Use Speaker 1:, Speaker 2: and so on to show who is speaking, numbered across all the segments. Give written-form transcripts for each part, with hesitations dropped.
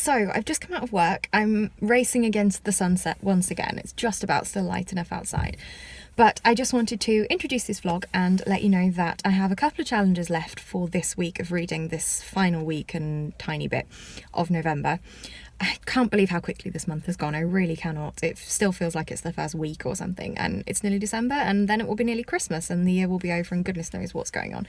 Speaker 1: So I've just come out of work. I'm racing against the sunset once again. It's just about still light enough outside. But I just wanted to introduce this vlog and let you know that I have a couple of challenges left for this week of reading, this final week and tiny bit of November. I can't believe how quickly this month has gone. I really cannot. It still feels like it's the first week or something, and it's nearly December, and then it will be nearly Christmas and the year will be over and goodness knows what's going on.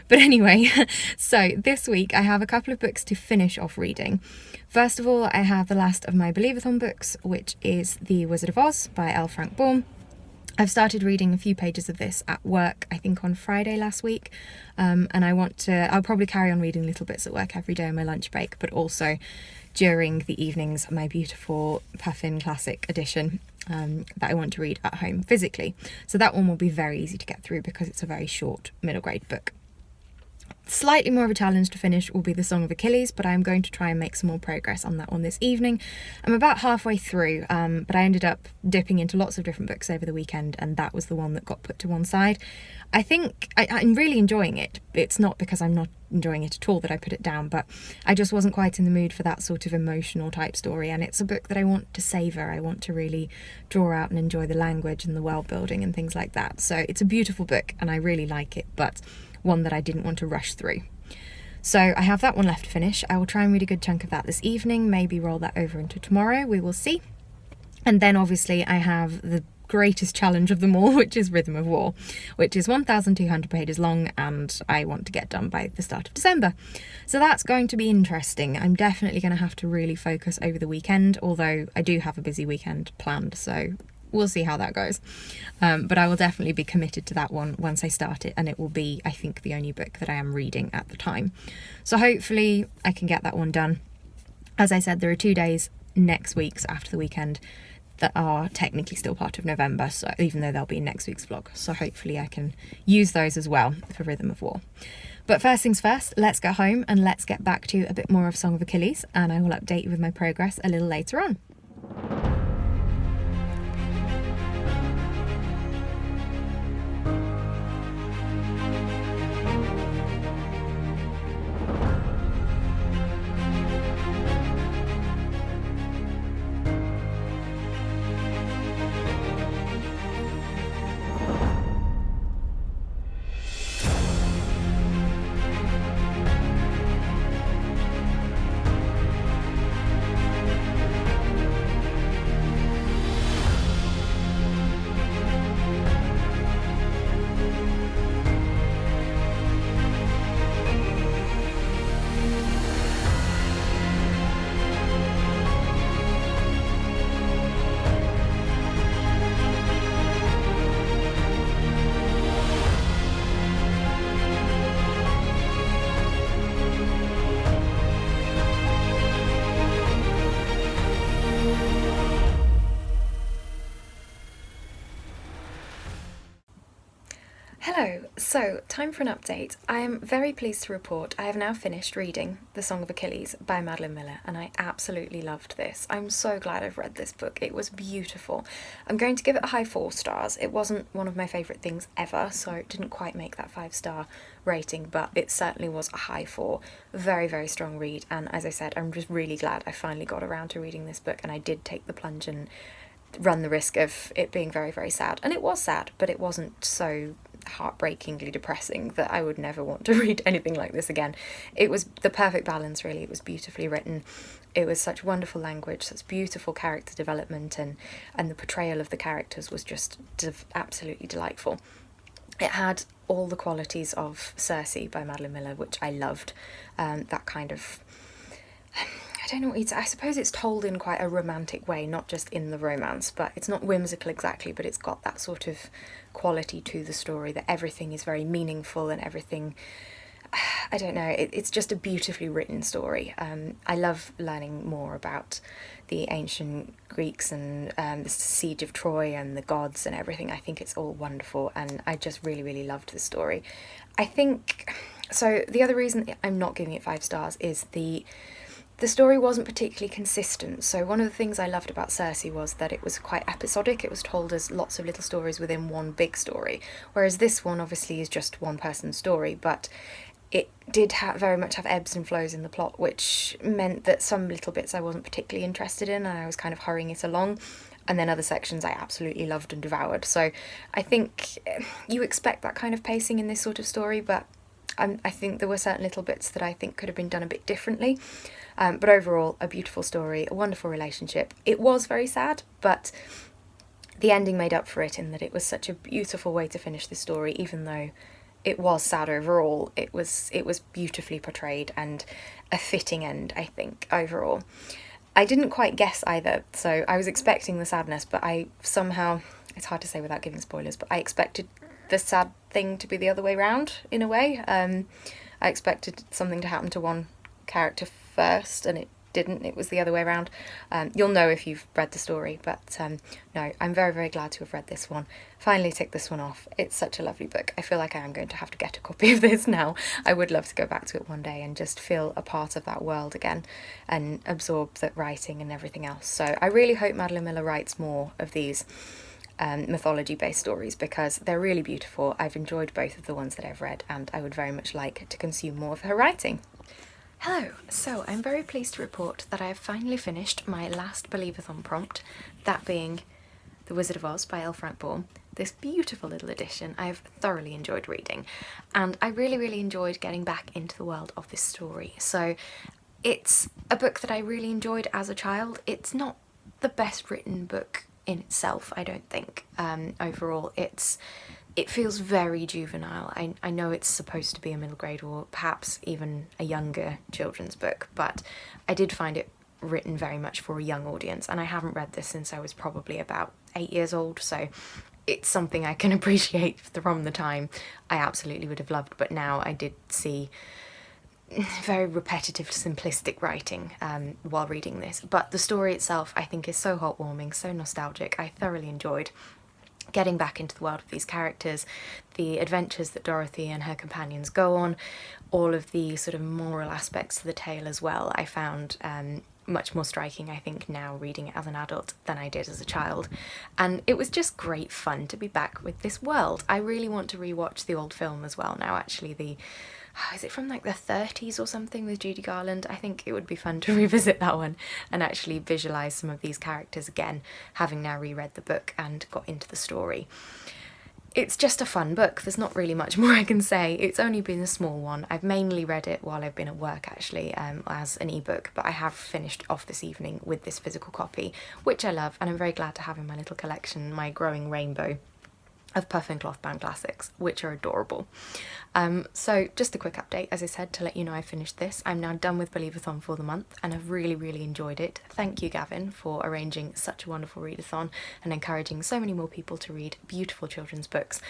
Speaker 1: But anyway, so this week I have a couple of books to finish off reading. First of all, I have the last of my Believathon books, which is The Wizard of Oz by L. Frank Baum. I've started reading a few pages of this at work, I think on Friday last week, and I'll probably carry on reading little bits at work every day on my lunch break, but also during the evenings, my beautiful Puffin Classic edition that I want to read at home physically. So that one will be very easy to get through because it's a very short middle grade book. Slightly more of a challenge to finish will be The Song of Achilles, but I'm going to try and make some more progress on that one this evening. I'm about halfway through, but I ended up dipping into lots of different books over the weekend, and that was the one that got put to one side. I think I'm really enjoying it. It's not because I'm not enjoying it at all that I put it down, but I just wasn't quite in the mood for that sort of emotional type story, and it's a book that I want to savour. I want to really draw out and enjoy the language and the world building and things like that. So it's a beautiful book and I really like it, but one that I didn't want to rush through. So I have that one left to finish. I will try and read a good chunk of that this evening, maybe roll that over into tomorrow, we will see. And then obviously I have the greatest challenge of them all, which is Rhythm of War, which is 1,200 pages long and I want to get done by the start of December. So that's going to be interesting. I'm definitely going to have to really focus over the weekend, although I do have a busy weekend planned, so we'll see how that goes. But I will definitely be committed to that one once I start it, and it will be, I think, the only book that I am reading at the time. So hopefully I can get that one done. As I said, there are 2 days next week, so after the weekend, that are technically still part of November, so even though they'll be in next week's vlog. So hopefully I can use those as well for Rhythm of War. But first things first, let's go home and let's get back to a bit more of Song of Achilles, and I will update you with my progress a little later on. Hello, so time for an update. I am very pleased to report I have now finished reading The Song of Achilles by Madeline Miller, and I absolutely loved this. I'm so glad I've read this book. It was beautiful. I'm going to give it a high 4 stars. It wasn't one of my favourite things ever, so it didn't quite make that 5-star rating, but it certainly was a high 4. Very, very strong read, and as I said, I'm just really glad I finally got around to reading this book, and I did take the plunge and run the risk of it being very, very sad. And it was sad, but it wasn't so heartbreakingly depressing that I would never want to read anything like this again. It was the perfect balance, really. It was beautifully written. It was such wonderful language, such beautiful character development, and the portrayal of the characters was just absolutely delightful. It had all the qualities of Circe by Madeline Miller, which I loved. That kind of, I don't know what I suppose it's told in quite a romantic way, not just in the romance, but it's not whimsical exactly, but it's got that sort of quality to the story that everything is very meaningful and everything, I don't know, it's just a beautifully written story. I love learning more about the ancient Greeks and the siege of Troy and the gods and everything. I think it's all wonderful, and I just really, really loved the story. I think, so the other reason I'm not giving it 5 stars is the story wasn't particularly consistent. So one of the things I loved about Circe was that it was quite episodic. It was told as lots of little stories within one big story, whereas this one obviously is just one person's story, but it did very much have ebbs and flows in the plot, which meant that some little bits I wasn't particularly interested in, and I was kind of hurrying it along. And then other sections I absolutely loved and devoured. So I think you expect that kind of pacing in this sort of story, but I think there were certain little bits that I think could have been done a bit differently. But overall, a beautiful story, a wonderful relationship. It was very sad, but the ending made up for it in that it was such a beautiful way to finish the story, even though it was sad overall. It was beautifully portrayed and a fitting end, I think, overall. I didn't quite guess either, so I was expecting the sadness, but I somehow, it's hard to say without giving spoilers, but I expected the sad thing to be the other way round, in a way. I expected something to happen to one character first, and it didn't. It was the other way around. You'll know if you've read the story, but no, I'm very, very glad to have read this one. Finally ticked this one off. It's such a lovely book. I feel like I am going to have to get a copy of this now. I would love to go back to it one day and just feel a part of that world again and absorb that writing and everything else. So I really hope Madeline Miller writes more of these mythology-based stories, because they're really beautiful. I've enjoyed both of the ones that I've read, and I would very much like to consume more of her writing. Hello, so I'm very pleased to report that I have finally finished my last Believathon prompt, that being The Wizard of Oz by L. Frank Baum. This beautiful little edition I've thoroughly enjoyed reading, and I really, really enjoyed getting back into the world of this story. So it's a book that I really enjoyed as a child. It's not the best written book in itself, I don't think. Overall, it feels very juvenile. I know it's supposed to be a middle grade or perhaps even a younger children's book, but I did find it written very much for a young audience, and I haven't read this since I was probably about 8 years old, so it's something I can appreciate from the time I absolutely would have loved, but now I did see very repetitive, simplistic writing while reading this. But the story itself, I think, is so heartwarming, so nostalgic. I thoroughly enjoyed getting back into the world of these characters, the adventures that Dorothy and her companions go on, all of the sort of moral aspects to the tale as well. I found much more striking, I think, now reading it as an adult than I did as a child. And it was just great fun to be back with this world. I really want to rewatch the old film as well now, actually. Is it from like the 30s or something with Judy Garland? I think it would be fun to revisit that one and actually visualise some of these characters again, having now reread the book and got into the story. It's just a fun book. There's not really much more I can say. It's only been a small one. I've mainly read it while I've been at work, actually, as an ebook, but I have finished off this evening with this physical copy, which I love, and I'm very glad to have in my little collection, my growing rainbow of puff and cloth bound classics, which are adorable. So just a quick update, as I said, to let you know I finished this. I'm now done with Believathon for the month, and I've really, really enjoyed it. Thank you, Gavin, for arranging such a wonderful readathon and encouraging so many more people to read beautiful children's books.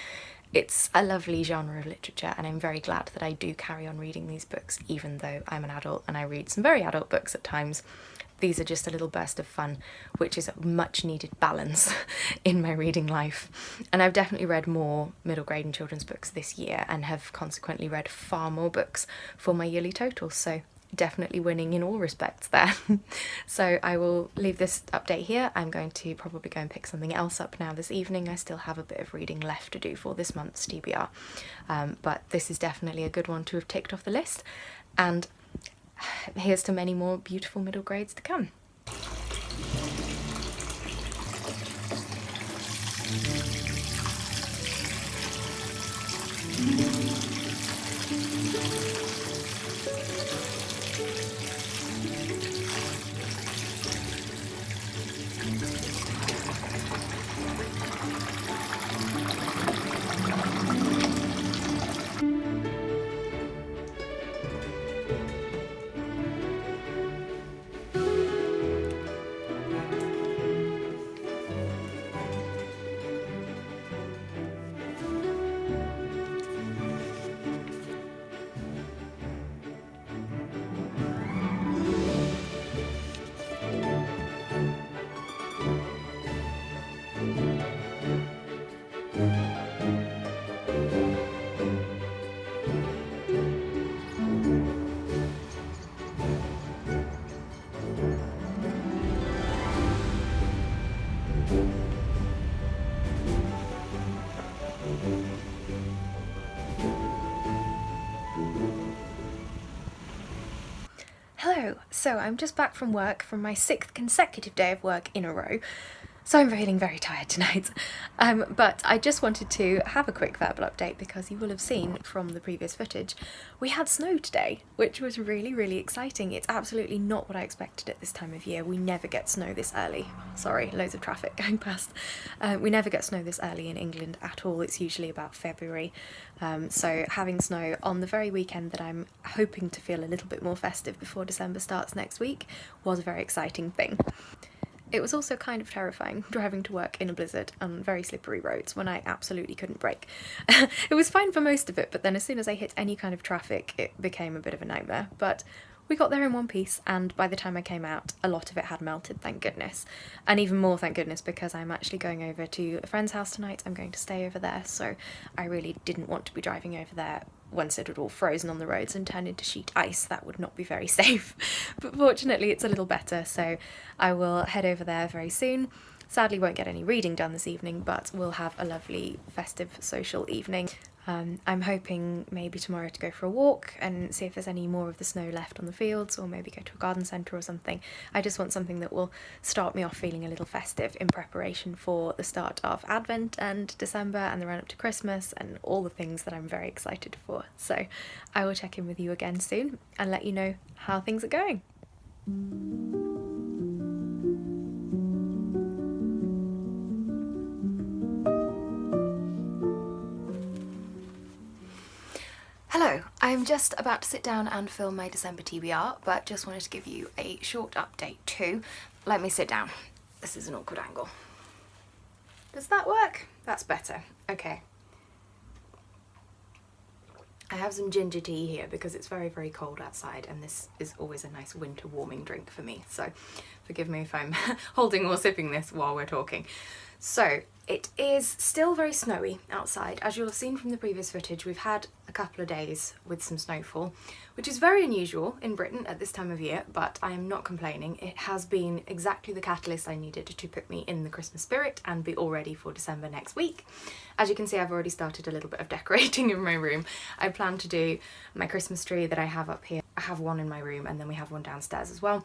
Speaker 1: It's a lovely genre of literature, and I'm very glad that I do carry on reading these books, even though I'm an adult and I read some very adult books at times. These are just a little burst of fun, which is a much needed balance in my reading life. And I've definitely read more middle grade and children's books this year, and have consequently read far more books for my yearly total, so definitely winning in all respects there. So I will leave this update here. I'm going to probably go and pick something else up now this evening. I still have a bit of reading left to do for this month's TBR, but this is definitely a good one to have ticked off the list, and here's to many more beautiful middle grades to come. So I'm just back from work, from my 6th consecutive day of work in a row. So I'm feeling very tired tonight. But I just wanted to have a quick verbal update because you will have seen from the previous footage, we had snow today, which was really, really exciting. It's absolutely not what I expected at this time of year. We never get snow this early. Sorry, loads of traffic going past. We never get snow this early in England at all. It's usually about February. So having snow on the very weekend that I'm hoping to feel a little bit more festive before December starts next week was a very exciting thing. It was also kind of terrifying driving to work in a blizzard on very slippery roads when I absolutely couldn't brake. It was fine for most of it, but then as soon as I hit any kind of traffic, it became a bit of a nightmare. But we got there in one piece, and by the time I came out, a lot of it had melted, thank goodness. And even more thank goodness, because I'm actually going over to a friend's house tonight. I'm going to stay over there, so I really didn't want to be driving over there once it had all frozen on the roads and turned into sheet ice. That would not be very safe. But fortunately it's a little better, so I will head over there very soon. Sadly won't get any reading done this evening, but we'll have a lovely festive social evening. I'm hoping maybe tomorrow to go for a walk and see if there's any more of the snow left on the fields, or maybe go to a garden centre or something. I just want something that will start me off feeling a little festive in preparation for the start of Advent and December and the run up to Christmas and all the things that I'm very excited for. So I will check in with you again soon and let you know how things are going. Hello, I'm just about to sit down and film my December TBR, but just wanted to give you a short update too. Let me sit down. This is an awkward angle. Does that work? That's better. Okay. I have some ginger tea here because it's very, very cold outside, and this is always a nice winter warming drink for me, so forgive me if I'm holding or sipping this while we're talking. So, it is still very snowy outside. As you'll have seen from the previous footage, we've had a couple of days with some snowfall, which is very unusual in Britain at this time of year, but I am not complaining. It has been exactly the catalyst I needed to put me in the Christmas spirit and be all ready for December next week. As you can see, I've already started a little bit of decorating in my room. I plan to do my Christmas tree that I have up here. I have one in my room, and then we have one downstairs as well,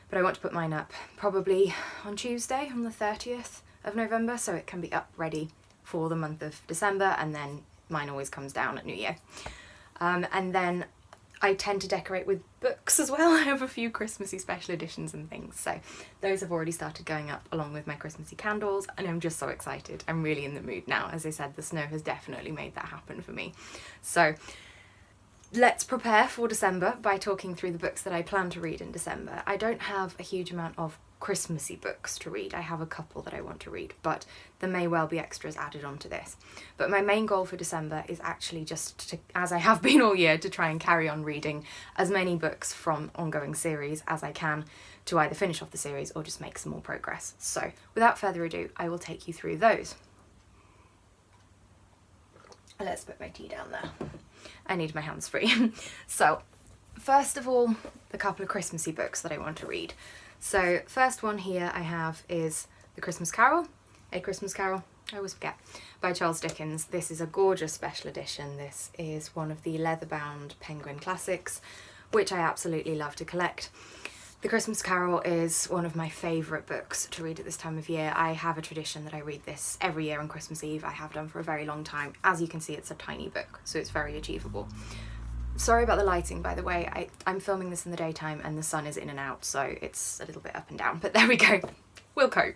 Speaker 1: but I want to put mine up probably on Tuesday, on the 30th of November, so it can be up ready for the month of December, and then mine always comes down at New Year. And then I tend to decorate with books as well. I have a few Christmassy special editions and things, so those have already started going up along with my Christmassy candles, and I'm just so excited. I'm really in the mood now. As I said, the snow has definitely made that happen for me. So let's prepare for December by talking through the books that I plan to read in December. I don't have a huge amount of Christmassy books to read. I have a couple that I want to read, but there may well be extras added onto this. But my main goal for December is actually just to, as I have been all year, to try and carry on reading as many books from ongoing series as I can to either finish off the series or just make some more progress. So without further ado, I will take you through those. Let's put my tea down there. I need my hands free. So first of all, the couple of Christmassy books that I want to read. So first one here I have is The Christmas Carol, A Christmas Carol, I always forget, by Charles Dickens. This is a gorgeous special edition. This is one of the leather-bound Penguin classics, which I absolutely love to collect. The Christmas Carol is one of my favourite books to read at this time of year. I have a tradition that I read this every year on Christmas Eve. I have done for a very long time. As you can see, it's a tiny book, so it's very achievable. Sorry about the lighting, by the way. I'm filming this in the daytime and the sun is in and out, so it's a little bit up and down, but there we go. We'll cope.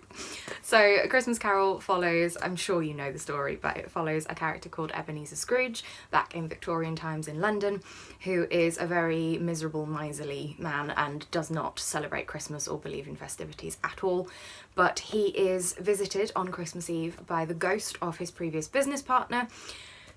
Speaker 1: So A Christmas Carol follows, I'm sure you know the story, but it follows a character called Ebenezer Scrooge back in Victorian times in London, who is a very miserable, miserly man and does not celebrate Christmas or believe in festivities at all. But he is visited on Christmas Eve by the ghost of his previous business partner,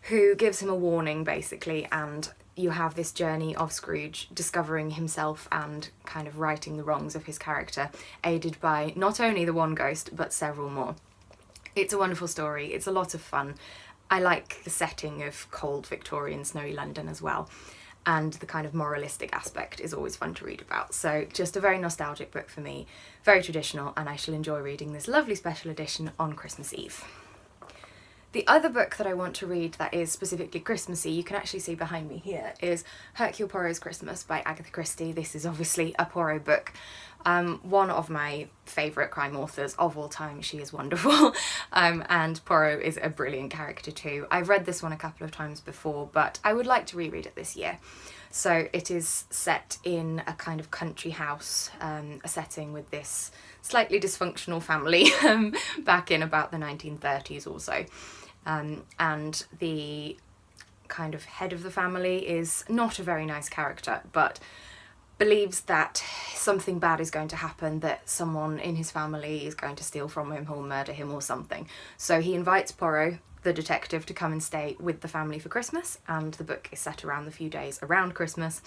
Speaker 1: who gives him a warning basically, and you have this journey of Scrooge discovering himself and kind of righting the wrongs of his character, aided by not only the one ghost but several more. It's a wonderful story, it's a lot of fun. I like the setting of cold Victorian snowy London as well, and the kind of moralistic aspect is always fun to read about. So just a very nostalgic book for me, very traditional, and I shall enjoy reading this lovely special edition on Christmas Eve. The other book that I want to read that is specifically Christmassy, you can actually see behind me here, is Hercule Poirot's Christmas by Agatha Christie. This is obviously a Poirot book. One of my favourite crime authors of all time. She is wonderful. And Poirot is a brilliant character too. I've read this one a couple of times before, but I would like to reread it this year. So it is set in a kind of country house, a setting with this slightly dysfunctional family back in about the 1930s or so. And the kind of head of the family is not a very nice character, but believes that something bad is going to happen, that someone in his family is going to steal from him or murder him or something. So he invites Poirot, the detective, to come and stay with the family for Christmas, and the book is set around the few days around Christmas.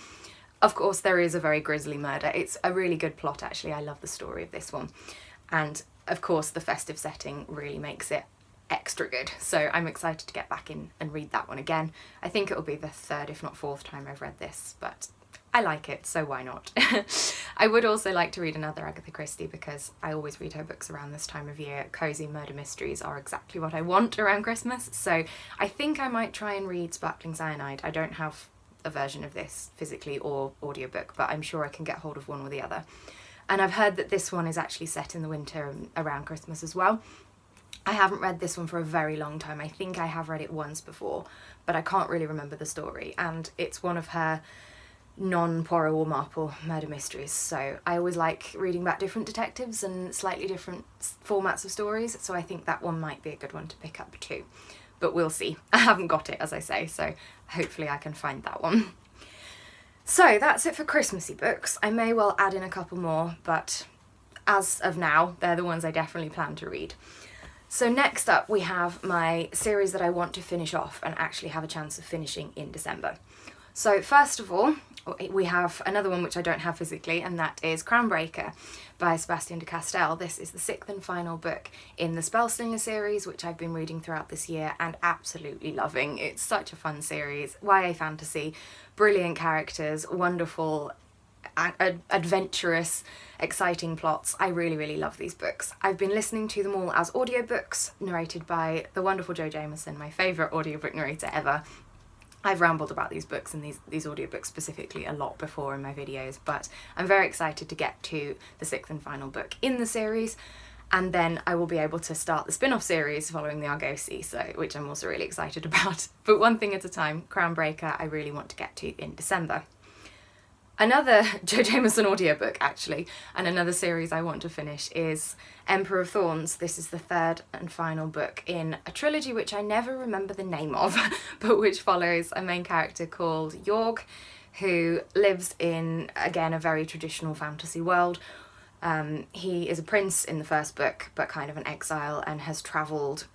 Speaker 1: Of course, there is a very grisly murder. It's a really good plot, actually. I love the story of this one. And of course, the festive setting really makes it extra good. So I'm excited to get back in and read that one again. I think it'll be the third, if not fourth time I've read this, but I like it, so why not? I would also like to read another Agatha Christie because I always read her books around this time of year. Cosy murder mysteries are exactly what I want around Christmas, so I think I might try and read Sparkling Cyanide. I don't have a version of this physically or audiobook, but I'm sure I can get hold of one or the other. And I've heard that this one is actually set in the winter and around Christmas as well. I haven't read this one for a very long time. I think I have read it once before, but I can't really remember the story, and it's one of her non-Poirot or Marple murder mysteries, so I always like reading about different detectives and slightly different formats of stories, so I think that one might be a good one to pick up too. But we'll see. I haven't got it, as I say, so hopefully I can find that one. So that's it for Christmassy books. I may well add in a couple more, but as of now, they're the ones I definitely plan to read. So next up we have my series that I want to finish off and actually have a chance of finishing in December. So first of all, we have another one which I don't have physically, and that is Crownbreaker by Sebastian de Castell. This is the sixth and final book in the Spellslinger series, which I've been reading throughout this year and absolutely loving. It's such a fun series, YA fantasy, brilliant characters, wonderful, adventurous, exciting plots. I really, really love these books. I've been listening to them all as audiobooks, narrated by the wonderful Jo Jameson, my favourite audiobook narrator ever. I've rambled about these books and these audiobooks specifically a lot before in my videos, but I'm very excited to get to the sixth and final book in the series, and then I will be able to start the spin-off series following the Argosy, which I'm also really excited about. But one thing at a time, Crownbreaker I really want to get to in December. Another Jo Jameson audiobook, actually, and another series I want to finish is Emperor of Thorns. This is the third and final book in a trilogy which I never remember the name of, but which follows a main character called Yorg, who lives in, again, a very traditional fantasy world. He is a prince in the first book, but kind of an exile, and has travelled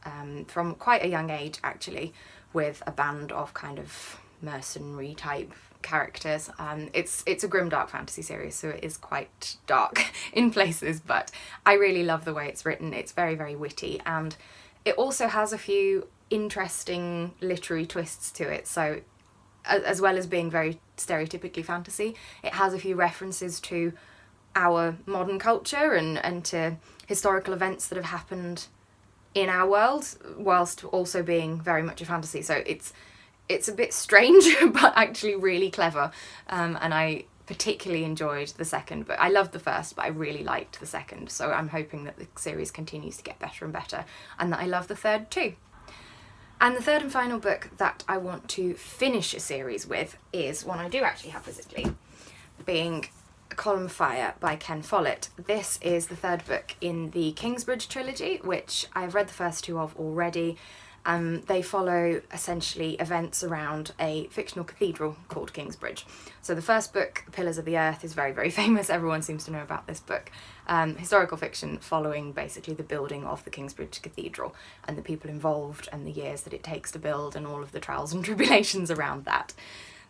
Speaker 1: from quite a young age, actually, with a band of kind of mercenary type characters. It's a grimdark fantasy series, so it is quite dark in places, but I really love the way it's written. It's very, very witty, and it also has a few interesting literary twists to it. So as well as being very stereotypically fantasy, it has a few references to our modern culture and to historical events that have happened in our world, whilst also being very much a fantasy. So it's a bit strange, but actually really clever, and I particularly enjoyed the second book. I loved the first, but I really liked the second, so I'm hoping that the series continues to get better and better, and that I love the third too. And the third and final book that I want to finish a series with is one I do actually have physically, being Column of Fire by Ken Follett. This is the third book in the Kingsbridge trilogy, which I've read the first two of already. They follow essentially events around a fictional cathedral called Kingsbridge. So the first book, Pillars of the Earth, is very, very famous. Everyone seems to know about this book. Historical fiction following basically the building of the Kingsbridge Cathedral and the people involved and the years that it takes to build and all of the trials and tribulations around that.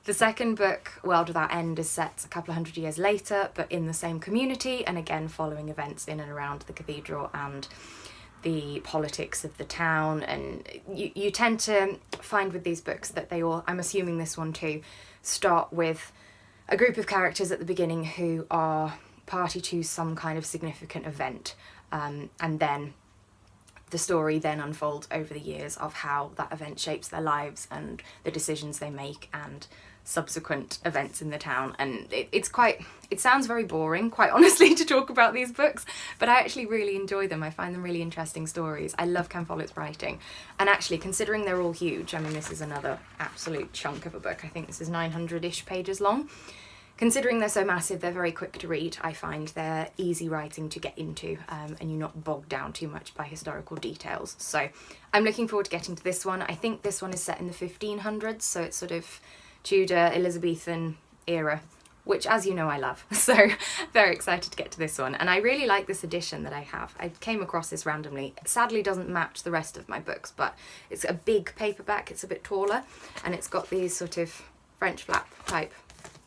Speaker 1: The second book, World Without End, is set a couple of hundred years later, but in the same community, and again following events in and around the cathedral and the politics of the town. And you tend to find with these books that they all, I'm assuming this one too, start with a group of characters at the beginning who are party to some kind of significant event, and then
Speaker 2: the story then unfolds over the years of how that event shapes their lives and the decisions they make and subsequent events in the town. And it sounds very boring, quite honestly, to talk about these books, but I actually really enjoy them. I find them really interesting stories. I love Ken Follett's writing, and actually, considering they're all huge, I mean, this is another absolute chunk of a book. I think this is 900-ish pages long. Considering they're so massive, they're very quick to read. I find they're easy writing to get into, and you're not bogged down too much by historical details. So I'm looking forward to getting to this one. I think this one is set in the 1500s, so it's sort of Tudor, Elizabethan era, which, as you know, I love. So very excited to get to this one. And I really like this edition that I have. I came across this randomly. It sadly doesn't match the rest of my books, but it's a big paperback. It's a bit taller, and it's got these sort of French flap type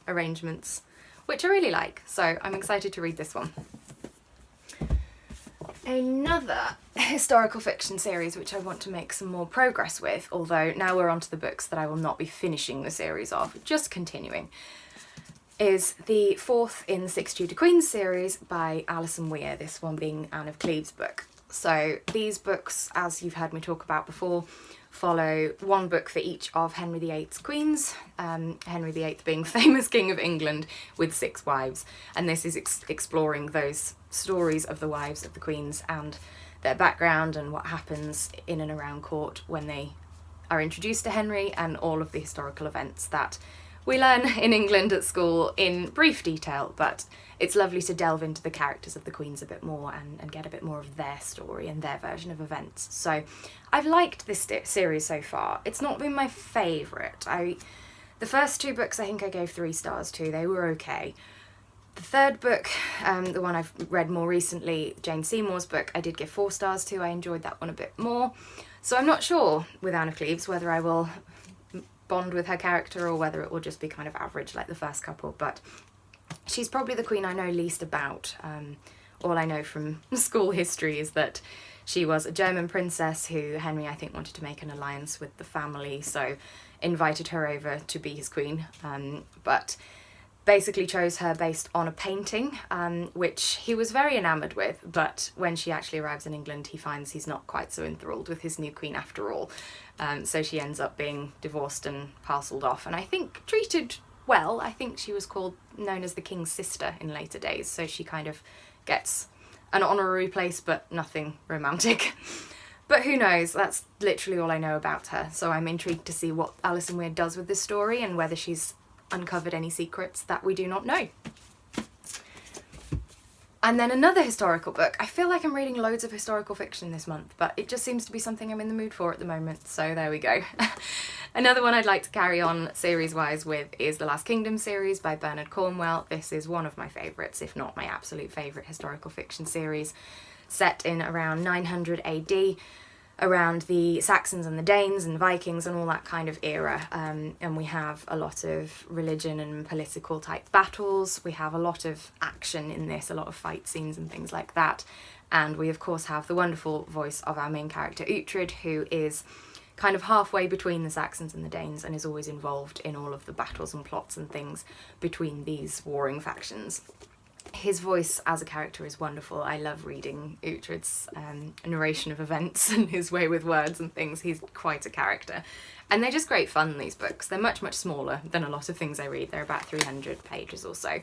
Speaker 2: arrangements, which I really like. So I'm excited to read this one. Another historical fiction series which I want to make some more progress with, although now we're on to the books that I will not be finishing the series of, just continuing, is the fourth in the Six Tudor Queens series by Alison Weir, this one being Anne of Cleves' book. So these books, as you've heard me talk about before, follow one book for each of Henry VIII's queens, Henry VIII being famous King of England with 6 wives, and this is exploring those stories of the wives of the queens and their background and what happens in and around court when they are introduced to Henry, and all of the historical events that we learn in England at school in brief detail, but it's lovely to delve into the characters of the queens a bit more and get a bit more of their story and their version of events. So I've liked this series so far. It's not been my favourite. The first 2 books I think I gave 3 stars to. They were okay. The third book, the one I've read more recently, Jane Seymour's book, I did give 4 stars to. I enjoyed that one a bit more. So I'm not sure with Anne of Cleves whether I will bond with her character or whether it will just be kind of average like the first couple, but she's probably the queen I know least about. All I know from school history is that she was a German princess who Henry, I think, wanted to make an alliance with the family, so invited her over to be his queen, but basically chose her based on a painting, which he was very enamoured with, but when she actually arrives in England, he finds he's not quite so enthralled with his new queen after all. So she ends up being divorced and parcelled off, and I think treated well. I think she was known as the king's sister in later days, so she kind of gets an honorary place, but nothing romantic. But who knows, that's literally all I know about her, so I'm intrigued to see what Alison Weir does with this story and whether she's uncovered any secrets that we do not know. And then another historical book. I feel like I'm reading loads of historical fiction this month, but it just seems to be something I'm in the mood for at the moment, so there we go. Another one I'd like to carry on series-wise with is the Last Kingdom series by Bernard Cornwell. This is one of my favourites, if not my absolute favourite historical fiction series, set in around 900 AD, around the Saxons and the Danes and Vikings and all that kind of era, and we have a lot of religion and political type battles. We have a lot of action in this, a lot of fight scenes and things like that, and we of course have the wonderful voice of our main character Uhtred, who is kind of halfway between the Saxons and the Danes and is always involved in all of the battles and plots and things between these warring factions. His voice as a character is wonderful. I love reading Uhtred's narration of events and his way with words and things. He's quite a character. And they're just great fun, these books. They're much, much smaller than a lot of things I read. They're about 300 pages or so.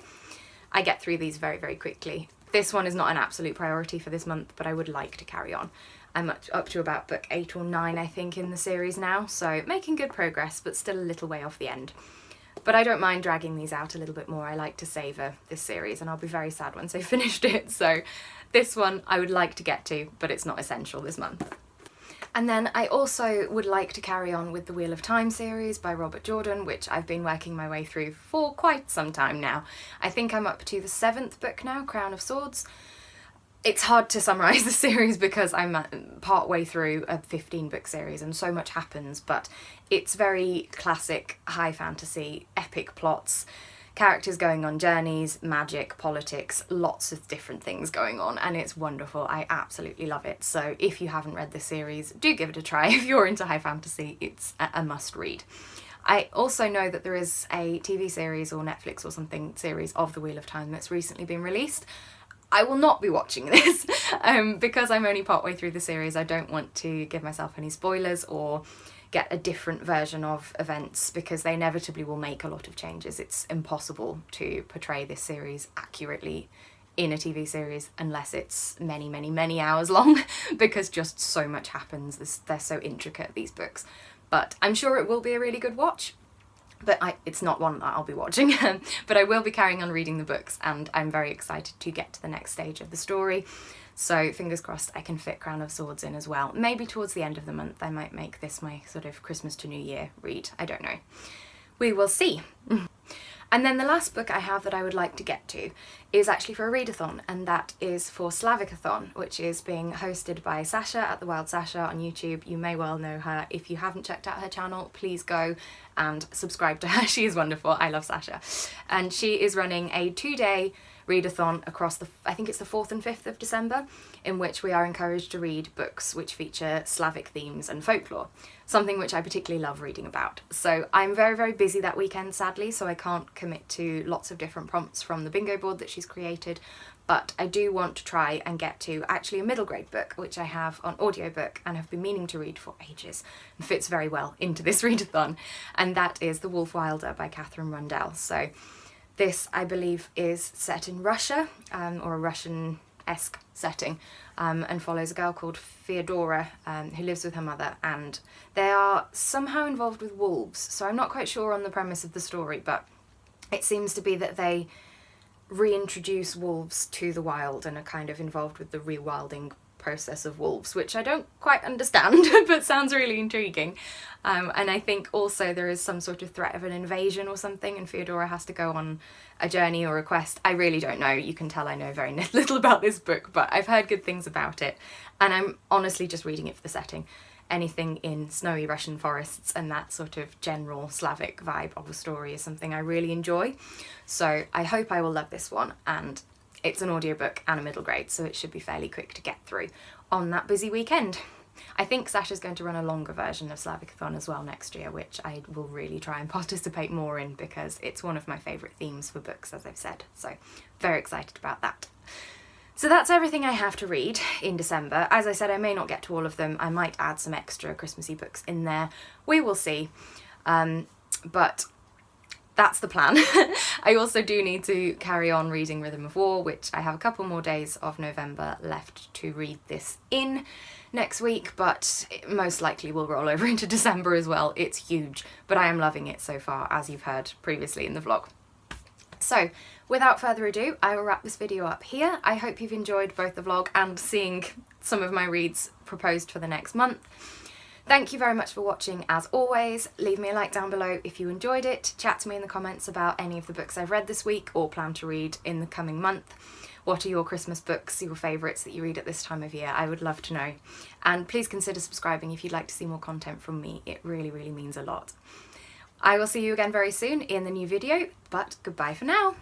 Speaker 2: I get through these very, very quickly. This one is not an absolute priority for this month, but I would like to carry on. I'm up to about book 8 or 9, I think, in the series now, so making good progress, but still a little way off the end. But I don't mind dragging these out a little bit more. I like to savour this series, and I'll be very sad once I've finished it. So this one I would like to get to, but it's not essential this month. And then I also would like to carry on with the Wheel of Time series by Robert Jordan, which I've been working my way through for quite some time now. I think I'm up to the 7th book now, Crown of Swords. It's hard to summarise the series because I'm part way through a 15-book series and so much happens, but it's very classic high fantasy, epic plots, characters going on journeys, magic, politics, lots of different things going on, and it's wonderful. I absolutely love it. So if you haven't read this series, do give it a try. If you're into high fantasy, it's a must read. I also know that there is a TV series or Netflix or something series of The Wheel of Time that's recently been released. I will not be watching this because I'm only partway through the series. I don't want to give myself any spoilers or get a different version of events because they inevitably will make a lot of changes. It's impossible to portray this series accurately in a TV series unless it's many, many, many hours long because just so much happens. They're so intricate, these books. But I'm sure it will be a really good watch. But it's not one that I'll be watching. But I will be carrying on reading the books, and I'm very excited to get to the next stage of the story. So fingers crossed I can fit Crown of Swords in as well. Maybe towards the end of the month I might make this my sort of Christmas to New Year read. I don't know. We will see. And then the last book I have that I would like to get to is actually for a readathon, and that is for Slavicathon, which is being hosted by Sasha at The Wild Sasha on YouTube. You may well know her. If you haven't checked out her channel, please go and subscribe to her. She is wonderful. I love Sasha. And she is running a 2-day readathon across I think it's the 4th and 5th of December, in which we are encouraged to read books which feature Slavic themes and folklore, something which I particularly love reading about. So I'm very, very busy that weekend, sadly, so I can't commit to lots of different prompts from the bingo board that she's created, but I do want to try and get to actually a middle grade book, which I have on audiobook and have been meaning to read for ages, and fits very well into this readathon, and that is The Wolf Wilder by Catherine Rundell. So this, I believe, is set in Russia, or a Russian-esque setting, and follows a girl called Fyodora, who lives with her mother, and they are somehow involved with wolves. So I'm not quite sure on the premise of the story, but it seems to be that they reintroduce wolves to the wild and are kind of involved with the rewilding process of wolves, which I don't quite understand, but sounds really intriguing. And I think also there is some sort of threat of an invasion or something, and Fyodora has to go on a journey or a quest. I really don't know. You can tell I know very little about this book, but I've heard good things about it, and I'm honestly just reading it for the setting. Anything in snowy Russian forests and that sort of general Slavic vibe of a story is something I really enjoy. So I hope I will love this one, and it's an audiobook and a middle grade, so it should be fairly quick to get through on that busy weekend. I think Sasha's going to run a longer version of Slavicathon as well next year, which I will really try and participate more in because it's one of my favourite themes for books, as I've said. So very excited about that. So that's everything I have to read in December. As I said, I may not get to all of them. I might add some extra Christmassy books in there. We will see. But that's the plan. I also do need to carry on reading Rhythm of War, which I have a couple more days of November left to read this in next week, but it most likely will roll over into December as well. It's huge, but I am loving it so far, as you've heard previously in the vlog. So without further ado, I will wrap this video up here. I hope you've enjoyed both the vlog and seeing some of my reads proposed for the next month. Thank you very much for watching as always. Leave me a like down below if you enjoyed it. Chat to me in the comments about any of the books I've read this week or plan to read in the coming month. What are your Christmas books, your favourites that you read at this time of year? I would love to know. And please consider subscribing if you'd like to see more content from me. It really, really means a lot. I will see you again very soon in the new video, but goodbye for now.